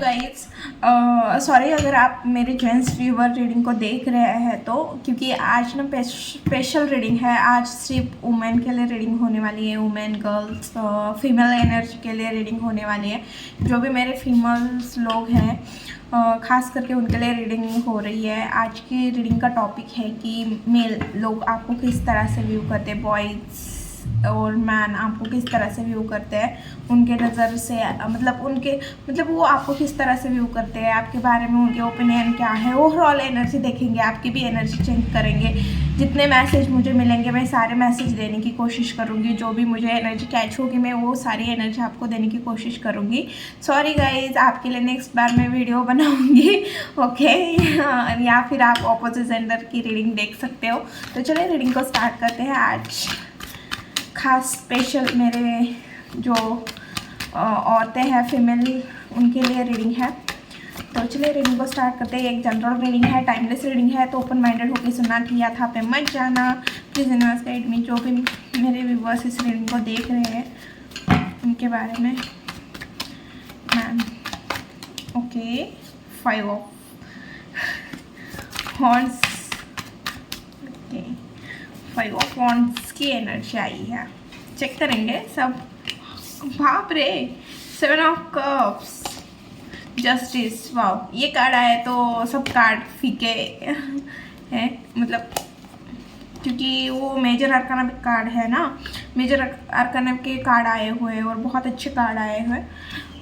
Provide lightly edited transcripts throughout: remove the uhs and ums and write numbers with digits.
Guys, sorry अगर आप मेरे जेंट्स व्यूवर रीडिंग को देख रहे हैं तो, क्योंकि आज ना स्पेशल रीडिंग है। आज सिर्फ वुमेन के लिए रीडिंग होने वाली है, वुमेन गर्ल्स फीमेल एनर्जी के लिए रीडिंग होने वाली है। जो भी मेरे फीमेल्स लोग हैं ख़ास करके उनके लिए रीडिंग हो रही है। आज की रीडिंग का टॉपिक है कि मेल लोग आपको किस तरह से व्यू करते हैं, बॉयज़ और मैन आपको किस तरह से व्यू करते हैं, उनके नज़र से मतलब वो आपको किस तरह से व्यू करते हैं, आपके बारे में उनके ओपिनियन क्या है। ओवरऑल एनर्जी देखेंगे, आपकी भी एनर्जी चेंज करेंगे। जितने मैसेज मुझे मिलेंगे मैं सारे मैसेज देने की कोशिश करूँगी। जो भी मुझे एनर्जी कैच होगी मैं वो सारी एनर्जी आपको देने की कोशिश करूँगी। सॉरी गाइज, आपके लिए नेक्स्ट बार मैं वीडियो बनाऊँगी, ओके। या फिर आप ऑपोजिट जेंडर की रीडिंग देख सकते हो। तो चलिए रीडिंग को स्टार्ट करते हैं। आज खास स्पेशल मेरे जो औरतें हैं फीमेल, उनके लिए रीडिंग है। तो चलिए रीडिंग को स्टार्ट करते हैं। एक जनरल रीडिंग है, टाइमलेस रीडिंग है, तो ओपन माइंडेड होकर सुनना, किया था पे मत जाना। Please universe guide me. जो भी मेरे व्यूवर्स इस रीडिंग को देख रहे हैं उनके बारे में ma'am, okay. 5 of wands, okay. 5 of wands की एनर्जी आई है, चेक करेंगे सब। बाप रे, 7 ऑफ कप्स, जस्टिस, वाह। ये कार्ड आए तो सब कार्ड फीके हैं, मतलब क्योंकि वो मेजर आर्काना कार्ड है ना, मेजर आर्काना के कार्ड आए हुए हैं और बहुत अच्छे कार्ड आए हुए हैं।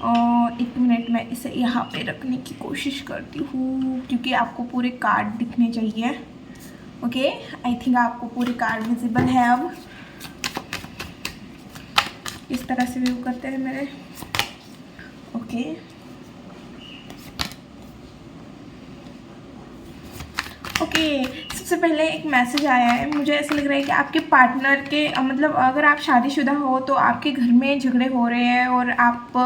और 1 मिनट में इसे यहाँ पे रखने की कोशिश करती हूँ क्योंकि आपको पूरे कार्ड दिखने चाहिए, ओके। आई थिंक आपको पूरे कार्ड विजिबल है। अब इस तरह से व्यू करते हैं मेरे, ओके। ओके, सबसे पहले एक मैसेज आया है। मुझे ऐसा लग रहा है कि आपके पार्टनर के मतलब अगर आप शादीशुदा हो तो आपके घर में झगड़े हो रहे हैं और आप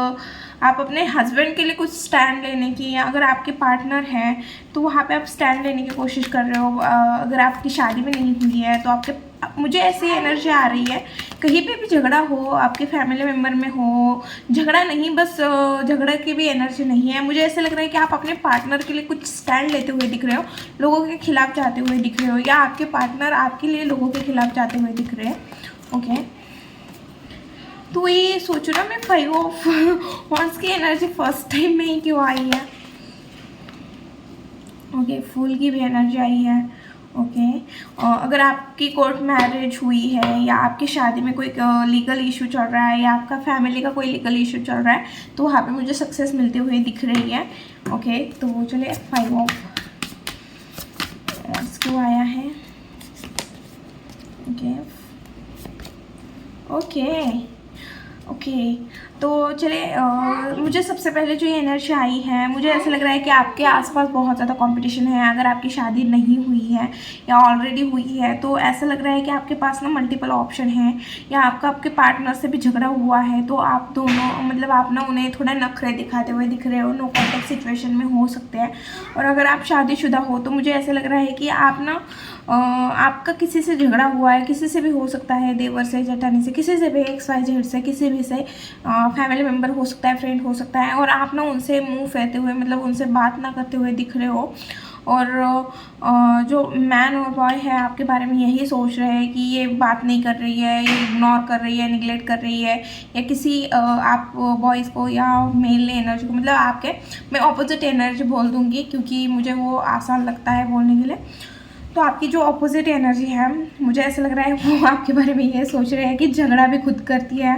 अपने हस्बैंड के लिए कुछ स्टैंड लेने की, या अगर आपके पार्टनर हैं तो वहाँ पे आप स्टैंड लेने की कोशिश कर रहे हो। अगर आपकी शादी में नहीं हुई है तो मुझे ऐसी एनर्जी आ रही है कहीं पे भी झगड़ा हो, आपके फैमिली मेम्बर में हो, झगड़ा नहीं, बस झगड़े की भी एनर्जी नहीं है। मुझे ऐसा लग रहा है कि आप अपने पार्टनर के लिए कुछ स्टैंड लेते हुए दिख रहे हो, लोगों के खिलाफ जाते हुए दिख रहे हो, या आपके पार्टनर आपके लिए लोगों के खिलाफ जाते हुए दिख रहे हैं, ओके। तो ये सोचो ना, मैं 5 ऑफ वॉन्ड्स की एनर्जी फर्स्ट टाइम में ही क्यों आई है, ओके। फूल की भी एनर्जी आई है, ओके। अगर आपकी कोर्ट मैरिज हुई है या आपकी शादी में कोई लीगल इशू चल रहा है या आपका फैमिली का कोई लीगल इशू चल रहा है तो वहाँ पे मुझे सक्सेस मिलते हुए दिख रही है, ओके। तो चलिए 5 ऑफ वॉन्ड्स क्यों आया है, ओके ओके ओके। तो चलिए मुझे सबसे पहले जो ये एनर्जी आई है, मुझे ऐसा लग रहा है कि आपके आसपास बहुत ज़्यादा कंपटीशन है। अगर आपकी शादी नहीं हुई है या ऑलरेडी हुई है तो ऐसा लग रहा है कि आपके पास ना मल्टीपल ऑप्शन हैं, या आपके पार्टनर से भी झगड़ा हुआ है तो आप दोनों मतलब आप ना उन्हें थोड़ा नखरे दिखाते हुए दिख रहे हो, नो कॉन्टैक्ट सिचुएशन में हो सकते हैं। और अगर आप शादीशुदा हो तो मुझे ऐसा लग रहा है कि आप ना आपका किसी से झगड़ा हुआ है, किसी से भी हो सकता है, देवर से, जेठानी से, किसी से भी, XYZ से, किसी भी से, फैमिली मेम्बर हो सकता है, फ्रेंड हो सकता है, और आप ना उनसे मुंह फेरते हुए मतलब उनसे बात ना करते हुए दिख रहे हो। और जो मैन और बॉय है आपके बारे में यही सोच रहे हैं कि ये बात नहीं कर रही है, ये इग्नोर कर रही है, निगलेक्ट कर रही है, या किसी आप बॉयज़ को या मेल एनर्जी को, मतलब आपके, मैं ऑपोजिट एनर्जी बोल दूँगी क्योंकि मुझे वो आसान लगता है बोलने के लिए। तो आपकी जो ऑपोजिट एनर्जी है, मुझे ऐसा लग रहा है वो आपके बारे में ये सोच रहे हैं कि झगड़ा भी खुद करती है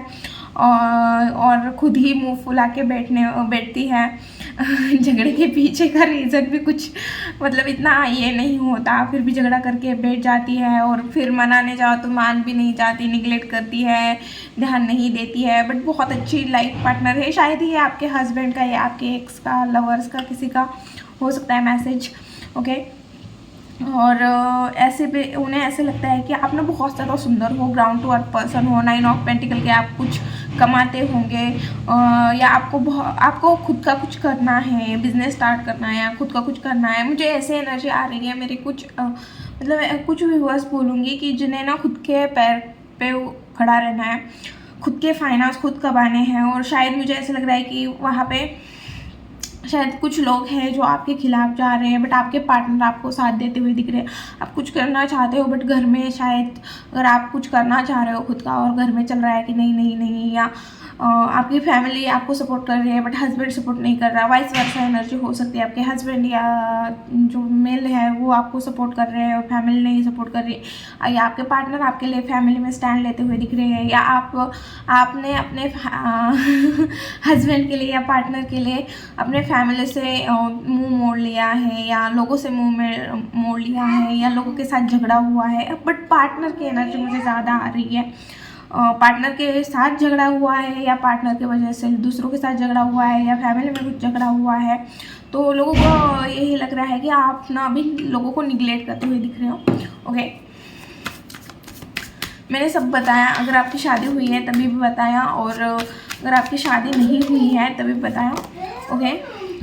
और खुद ही मुंह फुला के बैठती है। झगड़े के पीछे का रीज़न भी कुछ मतलब इतना ये नहीं होता, फिर भी झगड़ा करके बैठ जाती है और फिर मनाने जाओ तो मान भी नहीं जाती, निगलेक्ट करती है, ध्यान नहीं देती है। बट बहुत अच्छी लाइफ पार्टनर है, शायद ये आपके हस्बैंड का या आपके एक्स का, लवर्स का, किसी का हो सकता है मैसेज, ओके। और ऐसे पे उन्हें ऐसे लगता है कि आप ना बहुत ज़्यादा सुंदर हो, ग्राउंड टू अर्थ पर्सन हो, 9 ऑफ पेंटिकल के आप कुछ कमाते होंगे, या आपको खुद का कुछ करना है, बिजनेस स्टार्ट करना है या खुद का कुछ करना है। मुझे ऐसे एनर्जी आ रही है मेरे कुछ मतलब कुछ व्यूअर्स बोलूँगी कि जिन्हें ना खुद के पैर पे खड़ा रहना है, खुद के फाइनेंस खुद कमाने हैं, और शायद मुझे ऐसा लग रहा है कि वहाँ पे शायद कुछ लोग हैं जो आपके खिलाफ जा रहे हैं, बट आपके पार्टनर आपको साथ देते हुए दिख रहे हैं। आप कुछ करना चाहते हो बट घर में शायद, अगर आप कुछ करना चाह रहे हो खुद का और घर में चल रहा है कि नहीं नहीं नहीं, या आपकी फैमिली आपको सपोर्ट कर रही है बट हस्बैंड सपोर्ट नहीं कर रहा, वाइस वर्सा एनर्जी हो सकती है। आपके हस्बैंड या जो मेल है वो आपको सपोर्ट कर रहे हैं और फैमिली नहीं सपोर्ट कर रही, या आपके पार्टनर आपके लिए फैमिली में स्टैंड लेते हुए दिख रहे हैं, या आपने अपने हस्बैंड के लिए या पार्टनर के लिए अपने फैमिली से मुंह मोड़ लिया है, या लोगों से मुंह में मोड़ लिया है, या लोगों के साथ झगड़ा हुआ है। बट पार्टनर की एनर्जी मुझे ज़्यादा आ रही है। पार्टनर के साथ झगड़ा हुआ है, या पार्टनर की वजह से दूसरों के साथ झगड़ा हुआ है, या फैमिली में कुछ झगड़ा हुआ है। तो लोगों को यही लग रहा है कि आप ना अभी लोगों को निगलेक्ट करते हुए दिख रहे हो। ओके, मैंने सब बताया। अगर आपकी शादी हुई है तभी भी बताया, और अगर आपकी शादी नहीं हुई है तभी बताया। ओके,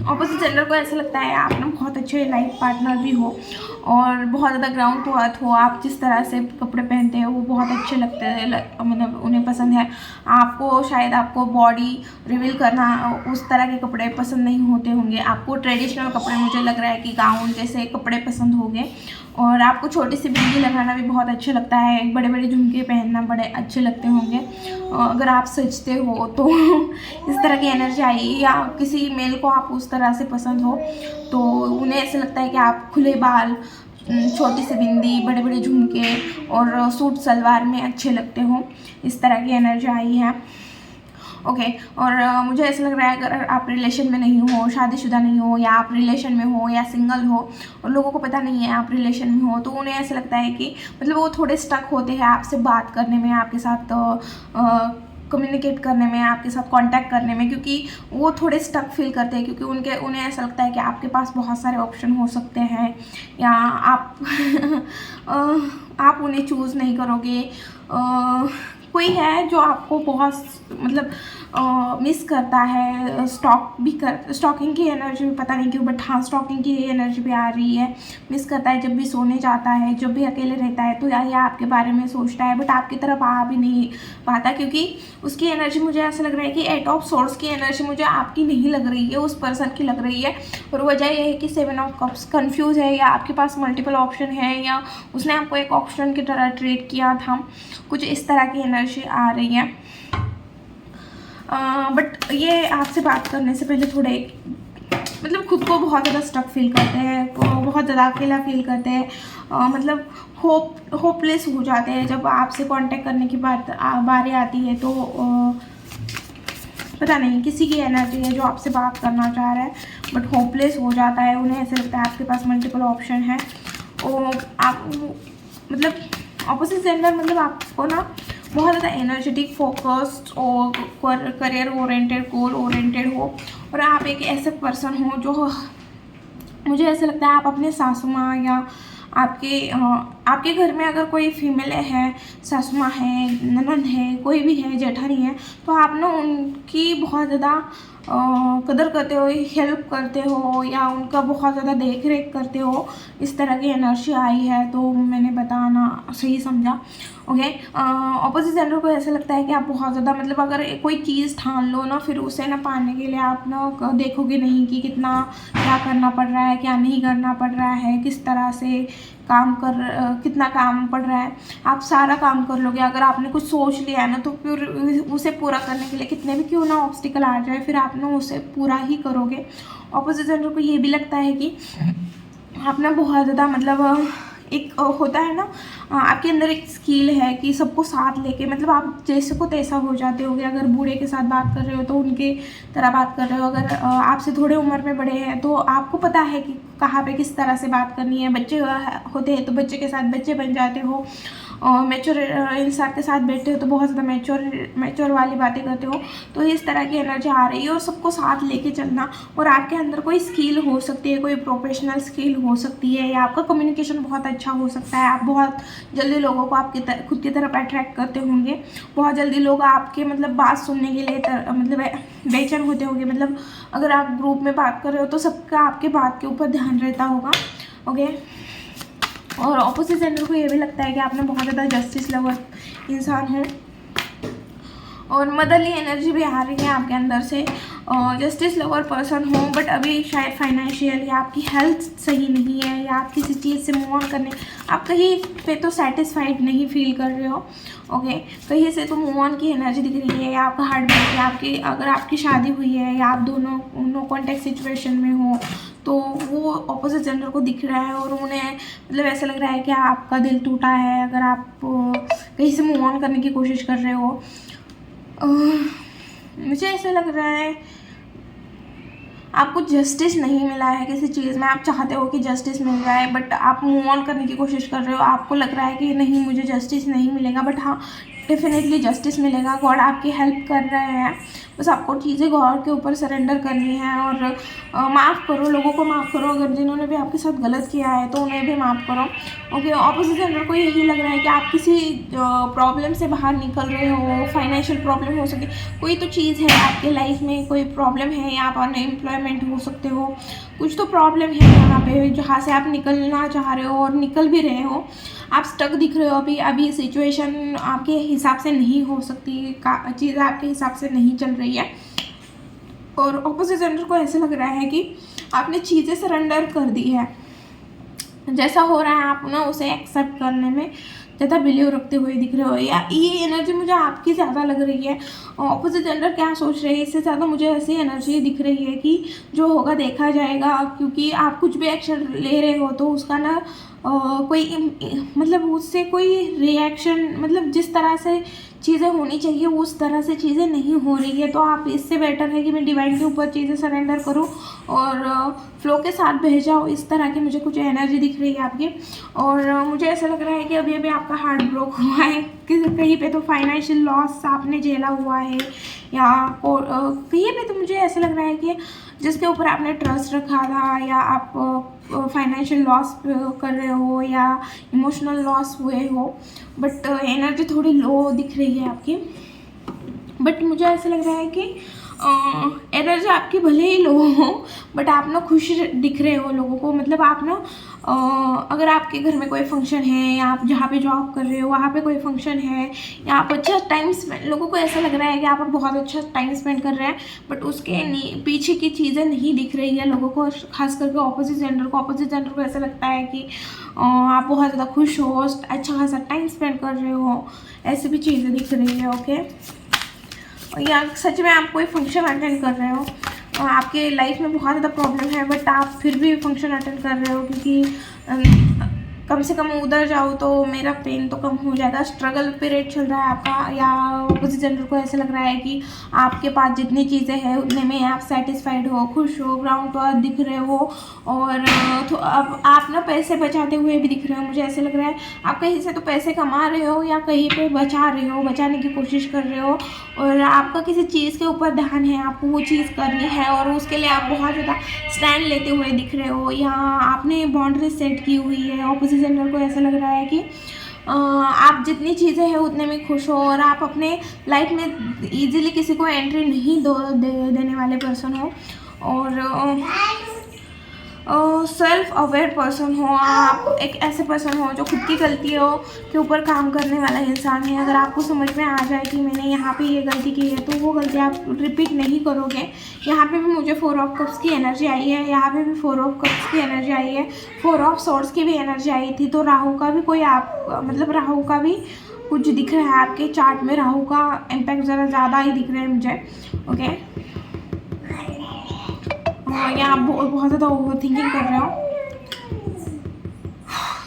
ऑपोजिट जेंडर को ऐसा लगता है आप ना बहुत अच्छे लाइफ पार्टनर भी हो, और बहुत ज़्यादा ग्राउंड टू अर्थ हो। आप जिस तरह से कपड़े पहनते हो वो बहुत अच्छे लगते हैं, मतलब उन्हें पसंद है। आपको शायद आपको बॉडी रिवील करना उस तरह के कपड़े पसंद नहीं होते होंगे। आपको ट्रेडिशनल कपड़े, मुझे लग रहा है कि गाउन जैसे कपड़े पसंद होंगे, और आपको छोटी सी बिंदी लगाना भी बहुत अच्छा लगता है। बड़े बड़े झुमके पहनना बड़े अच्छे लगते होंगे। अगर आप सजते हो तो इस तरह की एनर्जी आई, या किसी मेल को आप उस तरह से पसंद हो तो उन्हें ऐसा लगता है कि आप खुले बाल, छोटी सी बिंदी, बड़े बड़े झुमके और सूट सलवार में अच्छे लगते हो। इस तरह की एनर्जी आई है। ओके, और मुझे ऐसा लग रहा है अगर आप रिलेशन में नहीं हो, शादीशुदा नहीं हो, या आप रिलेशन में हो या सिंगल हो और लोगों को पता नहीं है आप रिलेशन में हो, तो उन्हें ऐसा लगता है कि मतलब वो थोड़े स्टक होते हैं आपसे बात करने में, आपके साथ कम्युनिकेट करने में, आपके साथ कांटेक्ट करने में, क्योंकि वो थोड़े स्टक फील करते हैं, क्योंकि उन्हें ऐसा लगता है कि आपके पास बहुत सारे ऑप्शन हो सकते हैं, या आप आप उन्हें चूज़ नहीं करोगे। कोई है जो आपको बहुत मतलब मिस करता है, स्टॉकिंग की एनर्जी भी पता नहीं क्यों, बट हाँ स्टॉकिंग की एनर्जी भी आ रही है। मिस करता है जब भी सोने जाता है, जब भी अकेले रहता है, तो या आपके बारे में सोचता है, बट आपकी तरफ आ भी नहीं पाता, क्योंकि उसकी एनर्जी मुझे ऐसा लग रहा है कि 8 ऑफ सोर्स की एनर्जी मुझे आपकी नहीं लग रही है, उस पर्सन की लग रही है। और वजह यह है कि 7 ऑफ कप्स कन्फ्यूज़ है, या आपके पास मल्टीपल ऑप्शन है, या उसने आपको एक ऑप्शन की तरह ट्रीट किया था। कुछ इस तरह की एनर्जी आ रही है। बट ये आपसे बात करने से पहले थोड़े मतलब खुद को बहुत ज़्यादा स्टक फील करते हैं, बहुत ज़्यादा अकेला फील करते हैं, मतलब होपलेस हो जाते हैं। जब आपसे कांटेक्ट करने की बारी आती है तो पता नहीं किसी की एनर्जी है जो आपसे बात करना चाह रहा है बट होपलेस हो जाता है। उन्हें ऐसा लगता है आपके पास मल्टीपल ऑप्शन है, और आप मतलब ऑपोजिट जेंडर मतलब आपको ना बहुत ज़्यादा एनर्जेटिक, फोकस्ड और करियर ओरिएंटेड, गोल ओरिएंटेड हो, और आप एक ऐसे पर्सन हो जो मुझे ऐसा लगता है आप अपने सासू माँ या आपके घर में अगर कोई फीमेल है, सासू माँ है, ननद है, कोई भी है, जेठानी है, तो आप ना उनकी बहुत ज़्यादा कदर करते हो, हेल्प करते हो, या उनका बहुत ज़्यादा देख रेख करते हो। इस तरह की एनर्जी आई है, तो मैंने बताना सही समझा। ओके, ऑपोजिट जेंडर को ऐसा लगता है कि आप बहुत ज़्यादा मतलब अगर कोई चीज़ ठान लो ना, फिर उसे ना पाने के लिए आप ना देखोगे नहीं कि कितना क्या करना पड़ रहा है, क्या नहीं करना पड़ रहा है, किस तरह से कितना काम पड़ रहा है। आप सारा काम कर लोगे। अगर आपने कुछ सोच लिया है ना, तो फिर उसे पूरा करने के लिए कितने भी क्यों ना ऑब्स्टिकल आ जाए, फिर आप ना उसे पूरा ही करोगे। ऑपोजिट जेंडर को ये भी लगता है कि आप ना बहुत ज़्यादा मतलब एक होता है ना, आपके अंदर एक स्किल है कि सबको साथ लेके मतलब आप जैसे को तैसा हो जाते होगे। अगर बूढ़े के साथ बात कर रहे हो तो उनके तरह बात कर रहे हो, अगर आपसे थोड़े उम्र में बड़े हैं तो आपको पता है कि कहाँ पे किस तरह से बात करनी है। बच्चे होते हैं तो बच्चे के साथ बच्चे बन जाते हो, मैच्योर इंसान के साथ बैठते हो तो बहुत ज़्यादा मैच्योर वाली बातें करते हो। तो इस तरह की एनर्जी आ रही है, और सबको साथ लेके चलना। और आपके अंदर कोई स्किल हो सकती है, कोई प्रोफेशनल स्किल हो सकती है, या आपका कम्युनिकेशन बहुत अच्छा हो सकता है। आप बहुत जल्दी लोगों को आपकी खुद की तरफ अट्रैक्ट करते होंगे। बहुत जल्दी लोग आपके मतलब बात सुनने के लिए मतलब बेचैन होते होंगे। मतलब अगर आप ग्रुप में बात कर रहे हो तो सबका आपके बात के ऊपर ध्यान रहता होगा। ओके, और ऑपोजिट जेंडर को ये भी लगता है कि आप ना बहुत ज़्यादा जस्टिस लवर इंसान हो, और मदरली एनर्जी भी आ रही है आपके अंदर से। जस्टिस लवर पर्सन हो, बट अभी शायद फाइनेंशियल या आपकी हेल्थ सही नहीं है, या आप किसी चीज़ से मूव ऑन करने, आप कहीं पे तो सेटिस्फाइड नहीं फील कर रहे हो। ओके, कहीं से तो मूव ऑन की एनर्जी दिख रही है, या आपका हार्ट ब्रेक है, आपकी अगर आपकी शादी हुई है या आप दोनों नो कॉन्टैक्ट सिचुएशन में हो, तो वो ऑपोजिट जेंडर को दिख रहा है और उन्हें मतलब ऐसा लग रहा है कि आपका दिल टूटा है। अगर आप कहीं से मूव ऑन करने की कोशिश कर रहे हो, मुझे ऐसा लग रहा है आपको जस्टिस नहीं मिला है किसी चीज़ में। आप चाहते हो कि जस्टिस मिल जाए, बट आप मूव ऑन करने की कोशिश कर रहे हो। आपको लग रहा है कि नहीं, मुझे जस्टिस नहीं मिलेगा, बट हाँ, डेफिनेटली जस्टिस मिलेगा। गॉड आपकी हेल्प कर रहे हैं, बस आपको चीज़ें गॉड के ऊपर सरेंडर करनी है और माफ़ करो, लोगों को माफ़ करो। अगर जिन्होंने भी आपके साथ गलत किया है तो उन्हें भी माफ़ करो। ओके, ऑपोजिट जेंडर को यही लग रहा है कि आप किसी प्रॉब्लम से बाहर निकल रहे हो। फाइनेंशियल प्रॉब्लम हो सके, कोई तो चीज़ है आपके लाइफ में, कोई प्रॉब्लम है, या आप अनएम्प्लॉयमेंट हो सकते हो, कुछ तो प्रॉब्लम है यहाँ पे जहाँ से आप निकलना चाह रहे हो और निकल भी रहे हो। आप स्टक दिख रहे हो अभी सिचुएशन आपके हिसाब से नहीं हो सकती, चीज़ें आपके हिसाब से नहीं चल रही है। और ऑपोजिट जेंडर को ऐसे लग रहा है कि आपने चीज़ें सरेंडर कर दी है, जैसा हो रहा है आप ना उसे एक्सेप्ट करने में ज़्यादा बिलीव रखते हुए दिख रहे हो। या ये एनर्जी मुझे आपकी ज़्यादा लग रही है। ऑपोजिट जेंडर क्या सोच रहे हैं, इससे ज़्यादा मुझे ऐसी एनर्जी दिख रही है कि जो होगा देखा जाएगा, क्योंकि आप कुछ भी एक्शन ले रहे हो तो उसका ना कोई मतलब उससे कोई रिएक्शन, मतलब जिस तरह से चीज़ें होनी चाहिए उस तरह से चीज़ें नहीं हो रही है। तो आप, इससे बेटर है कि मैं डिवाइन के ऊपर चीज़ें सरेंडर करूं और फ्लो के साथ बह जाओ। इस तरह की मुझे कुछ एनर्जी दिख रही है आपकी। और मुझे ऐसा लग रहा है कि अभी आपका हार्ट ब्रोक हुआ है कहीं पे, तो फाइनेंशियल लॉस आपने झेला हुआ है, या कहीं पे तो मुझे ऐसा लग रहा है कि जिसके ऊपर आपने ट्रस्ट रखा था, या आप फाइनेंशियल लॉस कर रहे हो या इमोशनल लॉस हुए हो, बट एनर्जी थोड़ी लो दिख रही है आपकी। बट मुझे ऐसा लग रहा है कि एनर्जी आपकी भले ही लो हो, बट आप ना खुश दिख रहे हो लोगों को। मतलब आप ना अगर आपके घर में कोई फंक्शन है, या आप जहाँ पे जॉब कर रहे हो वहाँ पे कोई फंक्शन है, या आप अच्छा टाइम स्पेंड, लोगों को ऐसा लग रहा है कि आप बहुत अच्छा टाइम स्पेंड कर रहे हैं, बट उसके पीछे की चीज़ें नहीं दिख रही है लोगों को, खास करके ऑपोजिट जेंडर को ऐसा लगता है कि आप बहुत ज़्यादा खुश हो, अच्छा खासा टाइम स्पेंड कर रहे हो, ऐसी भी चीज़ें दिख रही है। ओके, या सच में आप कोई फंक्शन अटेंड कर रहे हो, आपके लाइफ में बहुत ज़्यादा प्रॉब्लम है, बट आप फिर भी फंक्शन अटेंड कर रहे हो, क्योंकि कम से कम उधर जाओ तो मेरा पेन तो कम हो जाएगा। स्ट्रगल पीरियड चल रहा है आपका। या ऑपोजिट जेंडर को ऐसा लग रहा है कि आपके पास जितनी चीज़ें हैं उतने में आप सेटिस्फाइड हो, खुश हो, ग्राउंड पर दिख रहे हो। और तो अब आप ना पैसे बचाते हुए भी दिख रहे हो। मुझे ऐसे लग रहा है आप कहीं से तो पैसे कमा रहे हो, या कहीं पे बचा रहे हो, बचाने की कोशिश कर रहे हो, और आपका किसी चीज़ के ऊपर ध्यान है, आपको वो चीज़ करनी है, और उसके लिए आप बहुत ज़्यादा स्टैंड लेते हुए दिख रहे हो, या आपने बाउंड्री सेट की हुई है। ऑपोजिट जेंडर को ऐसा लग रहा है कि आप जितनी चीज़ें हैं उतने में खुश हो, और आप अपने लाइफ में इजीली किसी को एंट्री नहीं देने वाले पर्सन हो, और सेल्फ अवेयर पर्सन हो। आप एक ऐसे पर्सन हो जो खुद की गलतियों के ऊपर काम करने वाला इंसान है। अगर आपको समझ में आ जाए कि मैंने यहाँ पे ये गलती की है, तो वो गलती आप रिपीट नहीं करोगे। यहाँ पे भी मुझे 4 ऑफ कप्स की एनर्जी आई है, यहाँ पे भी 4 ऑफ कप्स की एनर्जी आई है, 4 ऑफ सोर्ड्स की भी एनर्जी आई थी। तो राहु का भी कोई राहु का भी कुछ दिख रहा है आपके चार्ट में। राहु का इम्पैक्ट ज़रा ज़्यादा ही दिख रहा है मुझे। ओके, या आप बहुत ज़्यादा ओवर थिंकिंग कर रहे हो।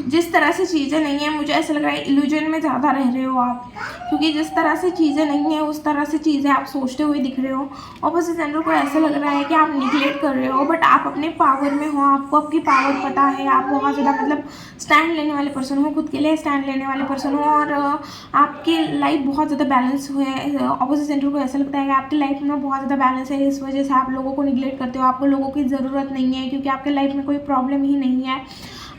जिस तरह से चीज़ें नहीं है, मुझे ऐसा लग रहा है इल्यूजन में ज़्यादा रह रहे हो आप, क्योंकि जिस तरह से चीज़ें नहीं है उस तरह से चीज़ें आप सोचते हुए दिख रहे हो। ऑपोजिट जेंडर को ऐसा लग रहा है कि आप निगलेक्ट कर रहे हो, बट आप अपने पावर में हो, आपको आपकी पावर पता है। आप बहुत ज़्यादा मतलब स्टैंड लेने वाले पर्सन हो, खुद के लिए स्टैंड लेने वाले पर्सन हो, और आपकी लाइफ बहुत ज़्यादा बैलेंस हुए है। ऑपोजिट जेंडर को ऐसा लगता है कि आपकी लाइफ में बहुत ज़्यादा बैलेंस है, इस वजह से आप लोगों को निगलेक्ट करते हो। आपको लोगों की ज़रूरत नहीं है, क्योंकि आपके लाइफ में कोई प्रॉब्लम ही नहीं है।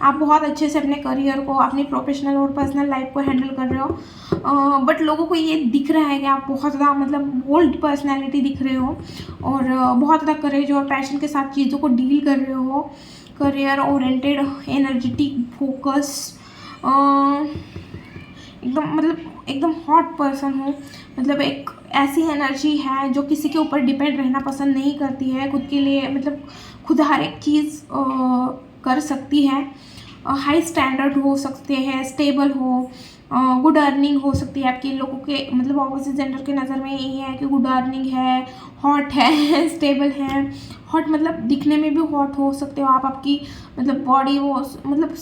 आप बहुत अच्छे से अपने करियर को, अपनी प्रोफेशनल और पर्सनल लाइफ को हैंडल कर रहे हो, बट लोगों को ये दिख रहा है कि आप बहुत ज़्यादा मतलब बोल्ड पर्सनैलिटी दिख रहे हो, और बहुत ज़्यादा करेज और पैशन के साथ चीज़ों को डील कर रहे हो। करियर ओरिएंटेड, एनर्जेटिक, फोकस, एकदम मतलब एकदम हॉट पर्सन हो। मतलब एक ऐसी एनर्जी है जो किसी के ऊपर डिपेंड रहना पसंद नहीं करती है, खुद के लिए मतलब खुद हर एक चीज़ कर सकती है। हाई स्टैंडर्ड हो सकते हैं, स्टेबल हो, गुड अर्निंग हो सकती है आपके लोगों के मतलब ऑपोजिट जेंडर के नज़र में यही है कि गुड अर्निंग है, हॉट है, स्टेबल है। हॉट मतलब दिखने में भी हॉट हो सकते हो आप, आपकी मतलब बॉडी वो मतलब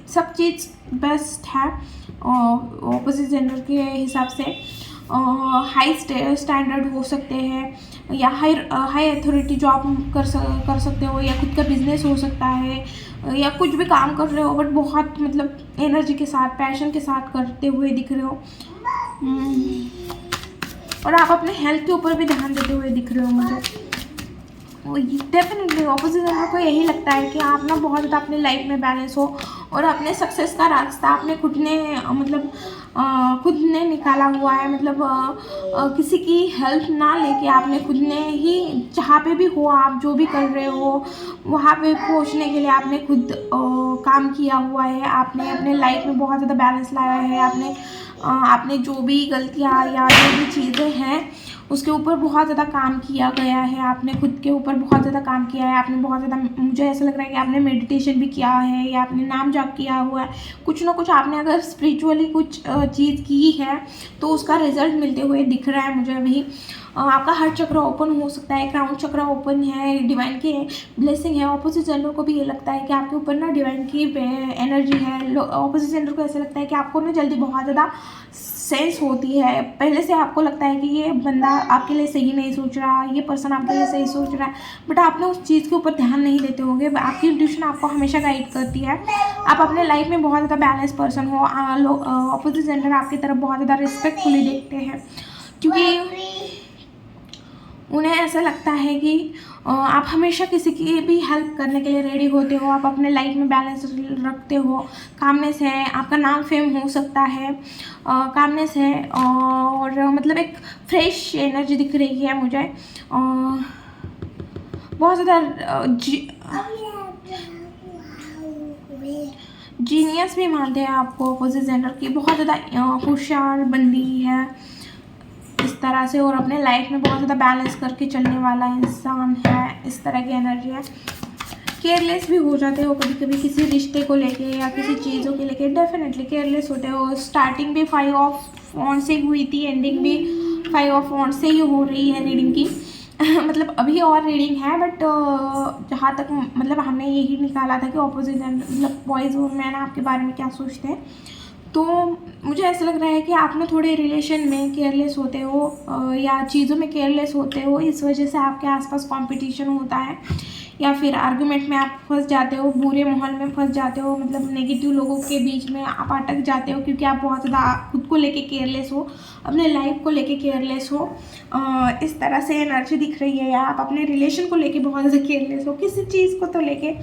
सब चीज़ बेस्ट है ऑपोजिट जेंडर के हिसाब से। हाई स्टैंडर्ड हो सकते हैं या हाई अथॉरिटी जॉब कर सकते हो, या खुद का बिजनेस हो सकता है, या कुछ भी काम कर रहे हो बट बहुत मतलब एनर्जी के साथ, पैशन के साथ करते हुए दिख रहे हो। और आप अपने हेल्थ के ऊपर भी ध्यान देते हुए दिख रहे हो मुझे। डेफिनेटली ऑपोजिट जेंडर को यही लगता है कि आप ना बहुत ज़्यादा अपने लाइफ में बैलेंस हो और अपने सक्सेस का रास्ता आपने खुद ने मतलब खुद ने निकाला हुआ है। मतलब किसी की हेल्प ना लेके आपने खुद ने ही, जहाँ पे भी हो आप जो भी कर रहे हो वहाँ पे पहुँचने के लिए आपने खुद काम किया हुआ है। आपने अपने लाइफ में बहुत ज़्यादा बैलेंस लाया है। आपने जो भी गलतियाँ या जो भी चीज़ें हैं उसके ऊपर बहुत ज़्यादा काम किया गया है। आपने खुद के ऊपर बहुत ज़्यादा काम किया है। आपने बहुत ज़्यादा, मुझे ऐसा लग रहा है कि आपने मेडिटेशन भी किया है या आपने नाम जाप किया हुआ है। कुछ ना कुछ आपने अगर स्पिरिचुअली कुछ चीज़ की है तो उसका रिजल्ट मिलते हुए दिख रहा है मुझे अभी। आपका हर चक्र ओपन हो सकता है, क्राउन चक्र ओपन है, डिवाइन की ब्लेसिंग है। ऑपोजिट जेंडर को भी ये लगता है कि आपके ऊपर ना डिवाइन की एनर्जी है। ऑपोजिट जेंडर को ऐसा लगता है कि आपको ना जल्दी बहुत ज़्यादा सेंस होती है। पहले से आपको लगता है कि ये बंदा आपके लिए सही नहीं सोच रहा, ये पर्सन आपके लिए सही सोच रहा है, बट आपने उस चीज़ के ऊपर ध्यान नहीं देते होंगे। आपकी इंट्यूशन आपको हमेशा गाइड करती है। आप अपने लाइफ में बहुत ज़्यादा बैलेंस पर्सन हो। लोग ऑपोजिट जेंडर आपकी तरफ बहुत ज़्यादा रिस्पेक्टफुली देखते हैं, क्योंकि उन्हें ऐसा लगता है कि आप हमेशा किसी की भी हेल्प करने के लिए रेडी होते हो। आप अपने लाइफ में बैलेंस रखते हो। कामनेस है, आपका नाम फेम हो सकता है, कामनेस है, और मतलब एक फ्रेश एनर्जी दिख रही है मुझे। बहुत ज़्यादा जीनियस भी मानते हैं आपको ऑपोजिट जेंडर की। बहुत ज़्यादा होशियार बंदी है इस तरह से, और अपने लाइफ में बहुत ज़्यादा बैलेंस करके चलने वाला इंसान है। इस तरह की एनर्जी है। केयरलेस भी हो जाते हो कभी कभी किसी रिश्ते को लेके या किसी चीज़ों के लेके। डेफिनेटली केयरलेस होते हो। स्टार्टिंग भी 5 ऑफ वॉन्ड्स से हुई थी, एंडिंग भी 5 ऑफ वॉन्ड्स से ही हो रही है रीडिंग की। मतलब अभी और रीडिंग है, बट जहाँ तक मतलब हमने यही निकाला था कि ऑपोजिट मतलब बॉयज़ और मैन आपके बारे में क्या सोचते हैं। तो मुझे ऐसा लग रहा है कि आप ना थोड़े रिलेशन में केयरलेस होते हो या चीज़ों में केयरलेस होते हो। इस वजह से आपके आसपास कंपटीशन होता है, या फिर आर्गुमेंट में आप फंस जाते हो, बुरे माहौल में फंस जाते हो, मतलब नेगेटिव लोगों के बीच में आप अटक जाते हो, क्योंकि आप बहुत ज़्यादा खुद को लेके केयरलेस हो, अपने लाइफ को लेके केयरलेस हो। इस तरह से एनर्जी दिख रही है। या आप अपने रिलेशन को लेके बहुत ज़्यादा केयरलेस हो, किसी चीज़ को तो लेके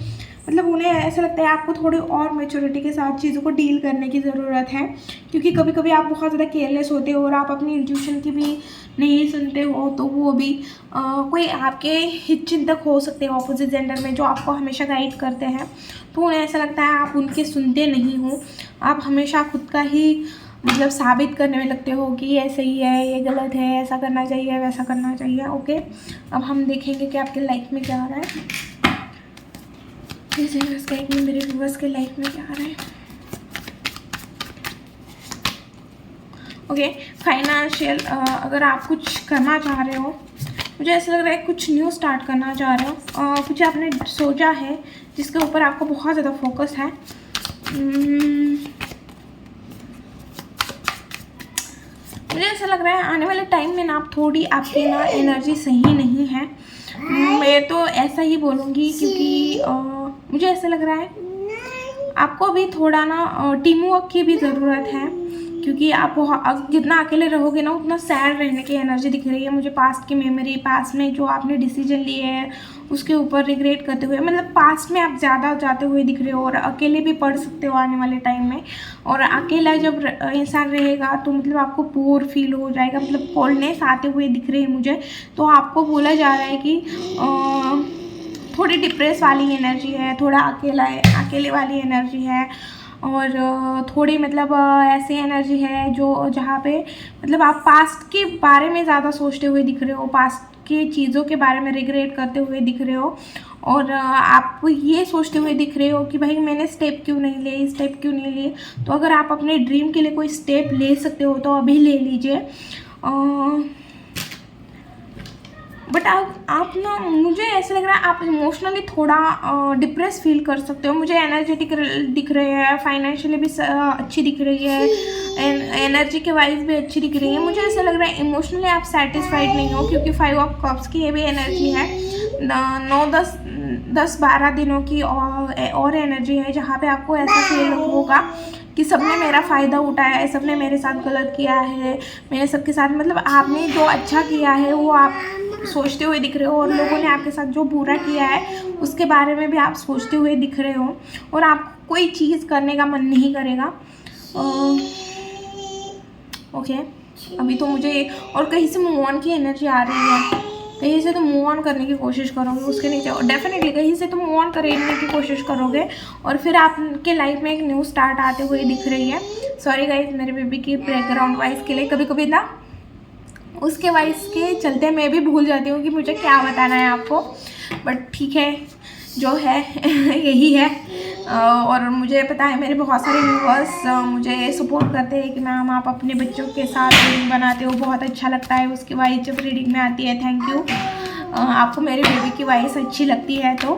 मतलब उन्हें ऐसा लगता है आपको थोड़ी और मैच्योरिटी के साथ चीज़ों को डील करने की ज़रूरत है, क्योंकि कभी कभी आप बहुत ज़्यादा केयरलेस होते हो और आप अपनी इंट्यूशन की भी नहीं सुनते हो। तो वो भी कोई आपके हितचिंतक हो सकते हैं ऑपोजिट जेंडर में, जो आपको हमेशा गाइड करते हैं। तो उन्हें ऐसा लगता है आप उनके सुनते नहीं हो। आप हमेशा खुद का ही मतलब साबित करने में लगते हो कि ये सही है, ये गलत है, ऐसा करना चाहिए, वैसा करना चाहिए। ओके, अब हम देखेंगे कि आपके लाइफ में क्या आ रहा है। मेरे व्यूअर्स के लाइफ में क्या आ रहा है। ओके, फाइनेंशियल, अगर आप कुछ करना चाह रहे हो, मुझे ऐसा लग रहा है कुछ न्यू स्टार्ट करना चाह रहे हो, कुछ आपने सोचा है जिसके ऊपर आपको बहुत ज़्यादा फोकस है। मुझे ऐसा लग रहा है आने वाले टाइम में ना आप थोड़ी आपकी ना एनर्जी सही नहीं है। मैं तो ऐसा ही बोलूँगी, क्योंकि मुझे ऐसा लग रहा है आपको अभी थोड़ा ना टीम वर्क की भी ज़रूरत है, क्योंकि आप जितना अकेले रहोगे ना उतना सैड रहने की एनर्जी दिख रही है मुझे। पास्ट की मेमोरी, पास्ट में जो आपने डिसीजन लिए हैं उसके ऊपर रिग्रेट करते हुए, मतलब पास्ट में आप ज़्यादा जाते हुए दिख रहे हो, और अकेले भी पढ़ सकते हो आने वाले टाइम में। और अकेला जब इंसान रहेगा तो मतलब आपको बोर फील हो जाएगा, मतलब कोल्डनेस आते हुए दिख रही है मुझे। तो आपको बोला जा रहा है कि थोड़ी डिप्रेस वाली एनर्जी है, थोड़ा अकेले वाली एनर्जी है। और थोड़ी मतलब ऐसी एनर्जी है जो जहाँ पे मतलब आप पास्ट के बारे में ज़्यादा सोचते हुए दिख रहे हो, पास्ट की चीज़ों के बारे में रिग्रेट करते हुए दिख रहे हो, और आप ये सोचते हुए दिख रहे हो कि भाई मैंने स्टेप क्यों नहीं लिए, स्टेप क्यों नहीं लिए। तो अगर आप अपने ड्रीम के लिए कोई स्टेप ले सकते हो तो अभी ले लीजिए। बट आप ना, मुझे ऐसा लग रहा है आप इमोशनली थोड़ा डिप्रेस फील कर सकते हो। मुझे एनर्जेटिक दिख रहे हैं, फाइनेंशियली भी अच्छी दिख रही है, एनर्जी के वाइज भी अच्छी दिख रही है। मुझे ऐसा लग रहा है इमोशनली आप सेटिस्फाइड नहीं हो, क्योंकि 5 ऑफ कप्स की ये भी एनर्जी है। 9-10-12 दिनों की और एनर्जी है, जहाँ पे आपको ऐसा फील होगा कि सबने मेरा फ़ायदा उठाया है, सबने मेरे साथ गलत किया है, मैंने सबके साथ मतलब आपने जो अच्छा किया है वो आप सोचते हुए दिख रहे हो, और लोगों ने आपके साथ जो बुरा किया है उसके बारे में भी आप सोचते हुए दिख रहे हो, और आपको कोई चीज़ करने का मन नहीं करेगा। ओके, अभी तो मुझे और कहीं से मूव ऑन की एनर्जी आ रही है, कहीं से तो मूव ऑन करने की कोशिश करोगे उसके नीचे, और डेफिनेटली कहीं से तो मूव ऑन करने की कोशिश करोगे, और फिर आपके लाइफ में एक न्यू स्टार्ट आते हुए दिख रही है। सॉरी गाइज, मेरे बेबी की बैकग्राउंड वॉइस के लिए कभी कभी ना उसके वॉइस के चलते मैं भी भूल जाती हूँ कि मुझे क्या बताना है आपको, बट ठीक है जो है यही है। और मुझे पता है मेरे बहुत सारे व्यूअर्स मुझे सपोर्ट करते हैं कि मैम आप अपने बच्चों के साथ रीडिंग बनाते हो, बहुत अच्छा लगता है उसकी वॉइस जब रीडिंग में आती है। थैंक यू, आपको मेरे बेबी की वॉइस अच्छी लगती है तो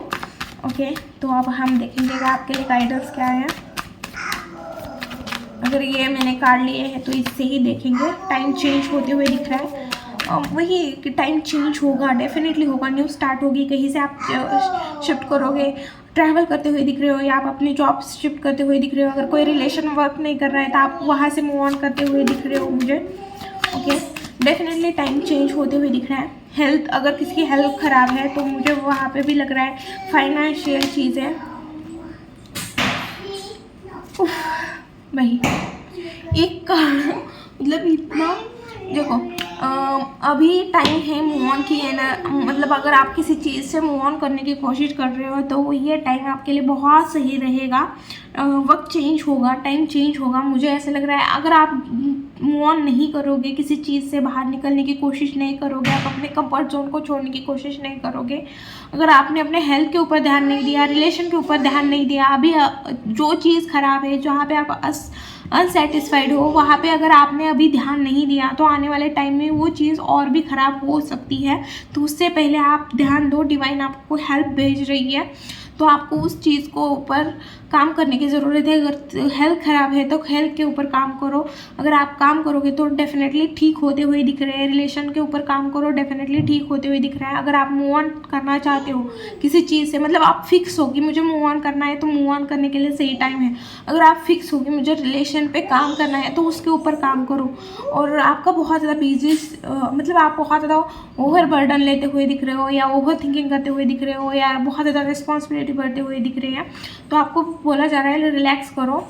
ओके। तो अब हम देखेंगे कि आपके लिए गाइडेंस क्या है। अगर ये मैंने कार्ड लिए हैं तो इससे ही देखेंगे। टाइम चेंज होते हुए दिख रहा है, वही कि टाइम चेंज होगा, डेफिनेटली होगा, न्यू स्टार्ट होगी, कहीं से आप शिफ्ट करोगे, ट्रैवल करते हुए दिख रहे हो, या आप अपनी जॉब शिफ्ट करते हुए दिख रहे हो। अगर कोई रिलेशन वर्क नहीं कर रहा है तो आप वहाँ से मूव ऑन करते हुए दिख रहे हो मुझे। ओके, डेफिनेटली टाइम चेंज होते हुए दिख रहा है। हेल्थ, अगर किसी की हेल्थ ख़राब है तो मुझे वहाँ पे भी लग रहा है फाइनेंशियल चीज़ें। वही एक मतलब इतना देखो, अभी टाइम है मूव ऑन की है ना, मतलब अगर आप किसी चीज़ से मूव ऑन करने की कोशिश कर रहे हो तो ये टाइम आपके लिए बहुत सही रहेगा। वक्त चेंज होगा, टाइम चेंज होगा। मुझे ऐसा लग रहा है अगर आप मूव ऑन नहीं करोगे, किसी चीज़ से बाहर निकलने की कोशिश नहीं करोगे, आप अपने कंफर्ट जोन को छोड़ने की कोशिश नहीं करोगे, अगर आपने अपने हेल्थ के ऊपर ध्यान नहीं दिया, रिलेशन के ऊपर ध्यान नहीं दिया, अभी जो चीज़ ख़राब है, जहाँ पे आप अनसेटिस्फाइड हो, वहाँ पे अगर आपने अभी ध्यान नहीं दिया तो आने वाले टाइम में वो चीज़ और भी ख़राब हो सकती है। तो उससे पहले आप ध्यान दो, डिवाइन आपको हेल्प भेज रही है, तो आपको उस चीज़ को ऊपर काम करने की ज़रूरत है। अगर हेल्थ ख़राब है तो हेल्थ के ऊपर काम करो, अगर आप काम करोगे तो डेफिनेटली ठीक होते हुए दिख रहे हैं। रिलेशन के ऊपर काम करो, डेफिनेटली ठीक होते हुए दिख रहा है। अगर आप मूव ऑन करना चाहते हो किसी चीज़ से, मतलब आप फिक्स हो कि मुझे मूव ऑन करना है, तो मूव ऑन करने के लिए सही टाइम है। अगर आप फिक्स हो कि मुझे रिलेशन पे काम करना है तो उसके ऊपर काम करो। और आपका बहुत ज़्यादा बिजी, मतलब आप बहुत ज़्यादा ओवर बर्डन लेते हुए दिख रहे हो, या ओवर थिंकिंग करते हुए दिख रहे हो, या बहुत ज़्यादा रिस्पॉन्सिबिलिटी बढ़ते हुए दिख रही है, तो आपको बोला जा रहा है रिलैक्स करो।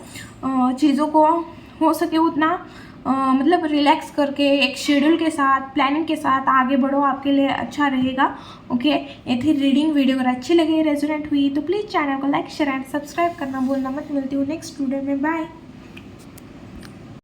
चीज़ों को हो सके उतना मतलब रिलैक्स करके एक शेड्यूल के साथ, प्लानिंग के साथ आगे बढ़ो, आपके लिए अच्छा रहेगा। ओके, ये थी रीडिंग। वीडियो अगर अच्छी लगी, रेजोनेट हुई तो प्लीज़ चैनल को लाइक, शेयर एंड सब्सक्राइब करना भूलना मत। मिलती हूँ नेक्स्ट वीडियो में, बाय।